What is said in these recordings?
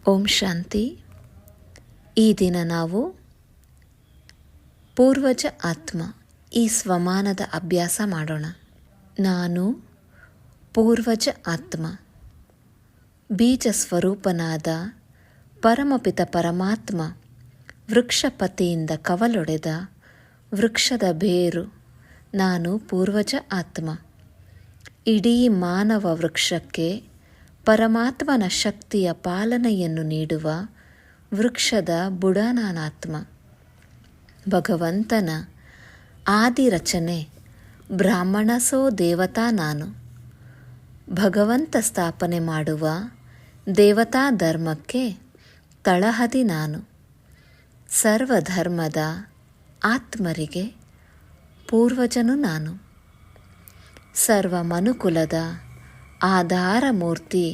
ಓಂ ಶಾಂತಿ. ಈ ದಿನ ನಾವು ಪೂರ್ವಜ ಆತ್ಮ ಈ ಸ್ವಮಾನದ ಅಭ್ಯಾಸ ಮಾಡೋಣ. ನಾನು ಪೂರ್ವಜ ಆತ್ಮ, ಬೀಜ ಸ್ವರೂಪನಾದ ಪರಮಪಿತ ಪರಮಾತ್ಮ, ವೃಕ್ಷಪತಿಯಿಂದ ಕವಲೊಡೆದ ವೃಕ್ಷದ ಬೇರು. ನಾನು ಪೂರ್ವಜ ಆತ್ಮ. ಇಡೀ ಮಾನವ ವೃಕ್ಷಕ್ಕೆ ಪರಮಾತ್ಮನ ಶಕ್ತಿಯ ಪಾಲನೆಯನ್ನು ನೀಡುವ ವೃಕ್ಷದ ಬುಡ ನಾನಾತ್ಮ. ಭಗವಂತನ ಆದಿರಚನೆ ಬ್ರಾಹ್ಮಣಸೋ ದೇವತಾ ನಾನು. ಭಗವಂತ ಸ್ಥಾಪನೆ ಮಾಡುವ ದೇವತಾ ಧರ್ಮಕ್ಕೆ ತಳಹದಿ ನಾನು. ಸರ್ವಧರ್ಮದ ಆತ್ಮರಿಗೆ ಪೂರ್ವಜನು ನಾನು. ಸರ್ವ ಮನುಕುಲದ ಆಧಾರ ಮೂರ್ತಿ,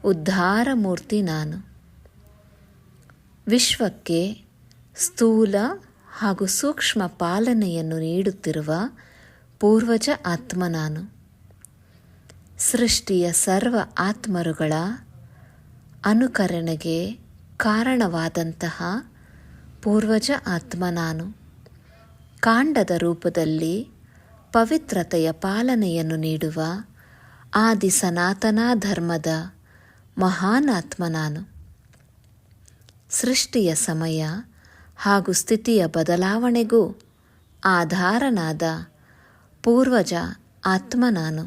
ಉದ್ಧಾರ ಮೂರ್ತಿ ನಾನು. ವಿಶ್ವಕ್ಕೆ ಸ್ಥೂಲ ಹಾಗೂ ಸೂಕ್ಷ್ಮ ಪಾಲನೆಯನ್ನು ನೀಡುತ್ತಿರುವ ಪೂರ್ವಜ ಆತ್ಮ ನಾನು. ಸೃಷ್ಟಿಯ ಸರ್ವ ಆತ್ಮರುಗಳ ಅನುಕರಣೆಗೆ ಕಾರಣವಾದಂತಹ ಪೂರ್ವಜ ಆತ್ಮ ನಾನು. ಕಾಂಡದ ರೂಪದಲ್ಲಿ ಪವಿತ್ರತೆಯ ಪಾಲನೆಯನ್ನು ನೀಡುವ ಆದಿ ಸನಾತನ ಧರ್ಮದ ಮಹಾನ್ ಆತ್ಮ ನಾನು. ಸೃಷ್ಟಿಯ ಸಮಯ ಹಾಗೂ ಸ್ಥಿತಿಯ ಬದಲಾವಣೆಗೂ ಆಧಾರನಾದ ಪೂರ್ವಜ ಆತ್ಮ ನಾನು.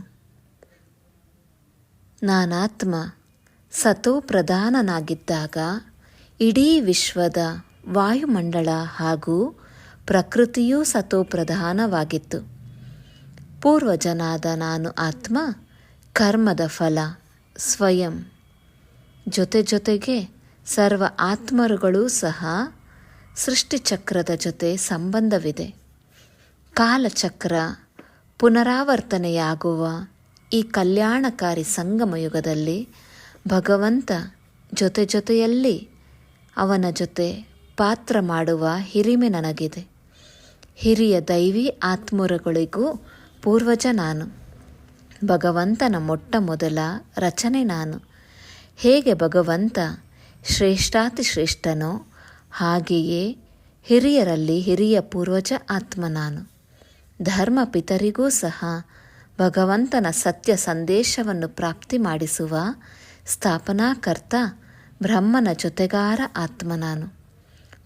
ನಾನಾತ್ಮ ಸತೋ ಪ್ರಧಾನನಾಗಿದ್ದಾಗ ಇಡೀ ವಿಶ್ವದ ವಾಯುಮಂಡಲ ಹಾಗೂ ಪ್ರಕೃತಿಯೂ ಸತೋ ಪ್ರಧಾನವಾಗಿತ್ತು. ಪೂರ್ವಜನಾದ ನಾನು ಆತ್ಮ ಕರ್ಮದ ಫಲ ಸ್ವಯಂ, ಜೊತೆಗೆ ಸರ್ವ ಆತ್ಮರುಗಳೂ ಸಹ ಸೃಷ್ಟಿಚಕ್ರದ ಜೊತೆ ಸಂಬಂಧವಿದೆ. ಕಾಲಚಕ್ರ ಪುನರಾವರ್ತನೆಯಾಗುವ ಈ ಕಲ್ಯಾಣಕಾರಿ ಸಂಗಮಯುಗದಲ್ಲಿ ಭಗವಂತ ಜೊತೆಯಲ್ಲಿ ಅವನ ಜೊತೆ ಪಾತ್ರ ಮಾಡುವ ಹಿರಿಮೆ ನನಗಿದೆ. ಹಿರಿಯ ದೈವಿ ಆತ್ಮರುಗಳಿಗೂ ಪೂರ್ವಜ ನಾನು. ಭಗವಂತನ ಮೊಟ್ಟ ಮೊದಲ ರಚನೆ ನಾನು. ಹೇಗೆ ಭಗವಂತ ಶ್ರೇಷ್ಠಾತಿ ಶ್ರೇಷ್ಠನೋ ಹಾಗೆಯೇ ಹಿರಿಯರಲ್ಲಿ ಹಿರಿಯ ಪೂರ್ವಜ ಆತ್ಮ ನಾನು. ಧರ್ಮ ಪಿತರಿಗೂ ಸಹ ಭಗವಂತನ ಸತ್ಯ ಸಂದೇಶವನ್ನು ಪ್ರಾಪ್ತಿ ಮಾಡಿಸುವ ಸ್ಥಾಪನಾಕರ್ತ ಬ್ರಹ್ಮನ ಜೊತೆಗಾರ ಆತ್ಮ ನಾನು.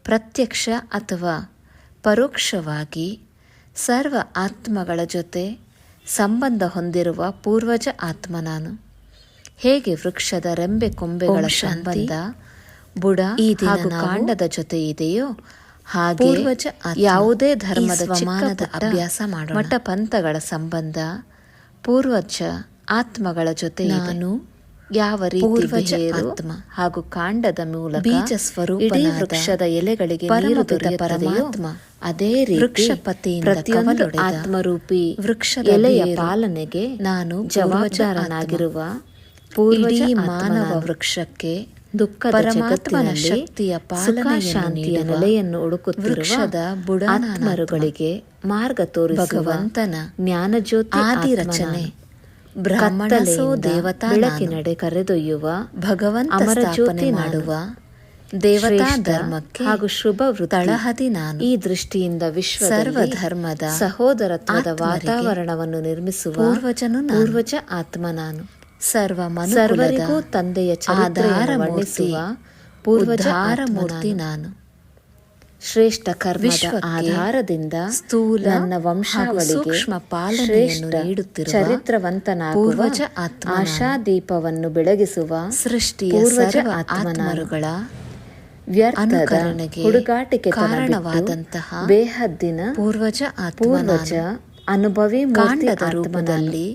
ಪ್ರತ್ಯಕ್ಷ ಅಥವಾ ಪರೋಕ್ಷವಾಗಿ ಸರ್ವ ಆತ್ಮಗಳ ಜೊತೆ ಸಂಬಂಧ ಹೊಂದಿರುವ ಪೂರ್ವಜ ಆತ್ಮ ನಾನು. ಹೇಗೆ ವೃಕ್ಷದ ರೆಂಬೆ ಕೊಂಬೆಗಳ ಸಂಬಂಧ ಬುಡ ಹಾಗೂ ಕಾಂಡದ ಜೊತೆ ಇದೆಯೋ ಹಾಗೆ ಯಾವುದೇ ಧರ್ಮದ ಚಿಕ್ಕದ ಅಭ್ಯಾಸ ಮಾಡೋಣ. ಮಠ ಪಂಥಗಳ ಸಂಬಂಧ ಪೂರ್ವಜ ಆತ್ಮಗಳ ಜೊತೆ ನಾನು ಯಾವ ರೀತಿ ಆತ್ಮ ಹಾಗೂ ಕಾಂಡದ ಮೂಲಕ ಬೀಜ ಸ್ವರೂಪ ಇಡೀ ವೃಕ್ಷದ ಎಲೆಗಳಿಗೆ ಪರಮಾತ್ಮ ಅದೇ ರೀತಿ ವೃಕ್ಷಪತಿಯಿಂದ ಪ್ರತಿಯೊಂದು ಆತ್ಮರೂಪಿ ವೃಕ್ಷದ ಎಲೆಯ ಪಾಲನೆಗೆ ನಾನು ಜವಾಬ್ದಾರನಾಗಿರುವ ಪೂರ್ವಜ ಮಾನವ ವೃಕ್ಷಕ್ಕೆ ದುಃಖದ ಪರಮಾತ್ಮನ ಶಕ್ತಿಯ ಪಾಲನೆ ಶಾಂತಿಯ ನೆಲೆಯನ್ನು ಹುಡುಕುತ್ತಿರುವ ವೃಕ್ಷದ ಬುಡಾತ್ಮರುಗಳಿಗೆ ಮಾರ್ಗ ತೋರಿಸುವ ಭಗವಂತನ ಜ್ಞಾನಜ್ಯೋತಿ ಆದಿರಚನೆ ಬ್ರಾಹ್ಮಣಸೋ ದೇವತಾ ಬೆಳಕಿನಡೆ ಕರೆದೊಯ್ಯುವ ಭಗವಂತ ಅಮರ ಜ್ಯೋತಿ ಮಾಡುವ ದೇವತಾ ಧರ್ಮಕ್ಕೆ ಹಾಗೂ ಶುಭ ತಳಹದಿ ನಾನು. ಈ ದೃಷ್ಟಿಯಿಂದ ವಿಶ್ವ ಸರ್ವಧರ್ಮದ ಸಹೋದರತ್ವದ ವಾತಾವರಣವನ್ನು ನಿರ್ಮಿಸುವ ಪೂರ್ವಜ ಆತ್ಮ ನಾನು. ಸರ್ವರಿಗೂ ತಂದೆಯ ಆಧಾರ ವರ್ಣಿಸುವ ಪೂರ್ವಜಾರ ಮೂರ್ತಿ ನಾನು. ಶ್ರೇಷ್ಠ ಕರ್ಮದ ಆಧಾರದಿಂದ ಸ್ಥೂಲ ನನ್ನ ವಂಶಾವಳಿಗೆ ಸೂಕ್ಷ್ಮ ಪಾಲನೆಯನ್ನು ನೀಡುತ್ತಿರುವ ಚರಿತ್ರವಂತನಾಗುವ ಪೂರ್ವಜ ಆತ್ಮ. ಆಶಾದೀಪವನ್ನು ಬೆಳಗಿಸುವ ಸೃಷ್ಟಿಯ ಸರ್ವ ಆತ್ಮರುಗಳ ವ್ಯರ್ಥದ ಹುಡುಗಾಟಿಕೆ ಕಾರಣವಾದಂತಹ ಬೇಹದ್ದಿನ ಪೂರ್ವಜ ಅನುಭವಿ ಕಾಂಡದ ರೂಪದಲ್ಲಿ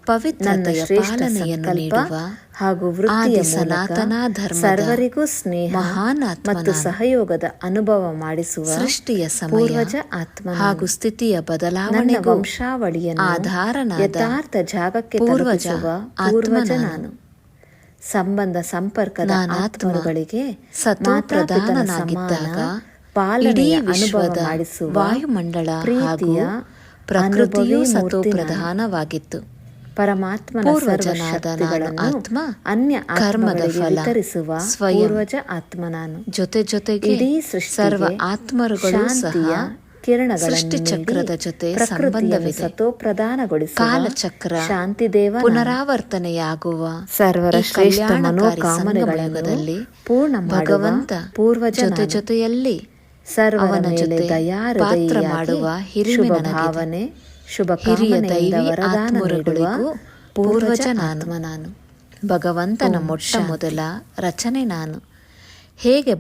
ಪವಿತ್ರತೆಯ ಪಾಲನೆಯನ್ನು ನೀಡುವ ಹಾಗೂ ವೃತ್ತಿಯ ಸನಾತನ ಧರ್ಮ ಸರ್ವರಿಗೂ ಸ್ನೇಹ ಮಹಾನ್ ಮತ್ತು ಸಹಯೋಗದ ಅನುಭವ ಮಾಡಿಸುವ ಸೃಷ್ಟಿಯ ಪೂರ್ವಜ ಆತ್ಮ ಹಾಗೂ ಸ್ಥಿತಿಯ ಬದಲಾವಣೆ ವಂಶಾವಳಿಯನ್ನು ಆಧಾರನಾದ ಯಥಾರ್ಥ ಜಾಗಕ್ಕೆ ತಲುಪಿಸುವ ಪೂರ್ವಜ ನಾನು. ಸಂಬಂಧ ಸಂಪರ್ಕದ ಆತ್ಮಗಳಿಗೆ ಸತೋಪ್ರಧಾನನಾಗಿದ್ದಾಗ ಪಾಲನೆಯ ಅನುಭವ ಮಾಡಿಸುವ ವಾಯುಮಂಡಲ ಹಾಗೂ ಪ್ರಕೃತಿಯೂ ಸತೋಪ್ರಧಾನವಾಗಿತ್ತು. ಪರಮಾತ್ಮನ ಪೂರ್ವಜನಾದ ನಾನು ಆತ್ಮ, ಅನ್ಯ ಕರ್ಮದ ಆತ್ಮಗಳಿಗೆ ಫಲ ವಿತರಿಸುವ ಸ್ವಯಂ. ಪೂರ್ವಜ ಆತ್ಮ ನಾನು. ಜೊತೆಗೆ ಇಡೀ ಸೃಷ್ಟಿಗೆ ಸರ್ವ ಆತ್ಮರುಗಳು ಶಾಂತಿಯ ಸಹ ಕಿರಣಗಳನ್ನು ಸೃಷ್ಟಿ ಚಕ್ರದ ನೀಡಿ ಜೊತೆ ಪ್ರಕೃತಿಯನ್ನು ಸಂಬಂಧವಿದೆ. ಸತೋಪ್ರಧಾನಗೊಳಿಸುವ ಕಾಲಚಕ್ರ ಶಾಂತಿ ದೇವ ನಾನು. ಪುನರಾವರ್ತನೆಯಾಗುವ ಸರ್ವರ ಈ ಶ್ರೇಷ್ಠ ಕಲ್ಯಾಣಕಾರಿ ಮನೋಕಾಮನೆಗಳನ್ನು ಸಂಗಮಯುಗದಲ್ಲಿ ಪೂರ್ಣ ಮಾಡುವ ಭಗವಂತ ಪೂರ್ವಜ ನಾನು. ಜೊತೆಯಲ್ಲಿ ಸರ್ವರ ಅವನ ಮೇಲೆ ಜೊತೆ ದಯಾಹೃದಯಿಯಾಗಿ ಪಾತ್ರ ಮಾಡುವ ಹಿರಿಮೆ ಶುಭ ನನಗಿದೆ. ಭಾವನೆ ಶುಭ ಹಿರಿಯ ಕಾಮನೆಯಿಂದ ದೈವಿ ವರದಾನ ನೀಡುವ ಆತ್ಮರುಗಳಿಗೂ ಪೂರ್ವಜ ಪೂರ್ವಜ ಆತ್ಮ ನಾನು. ಭಗವಂತನ ಓಂ ಮೊಟ್ಟ ಶಾಂತಿ. ಮೊದಲ ರಚನೆ ನಾನು. ಹೇಗೆ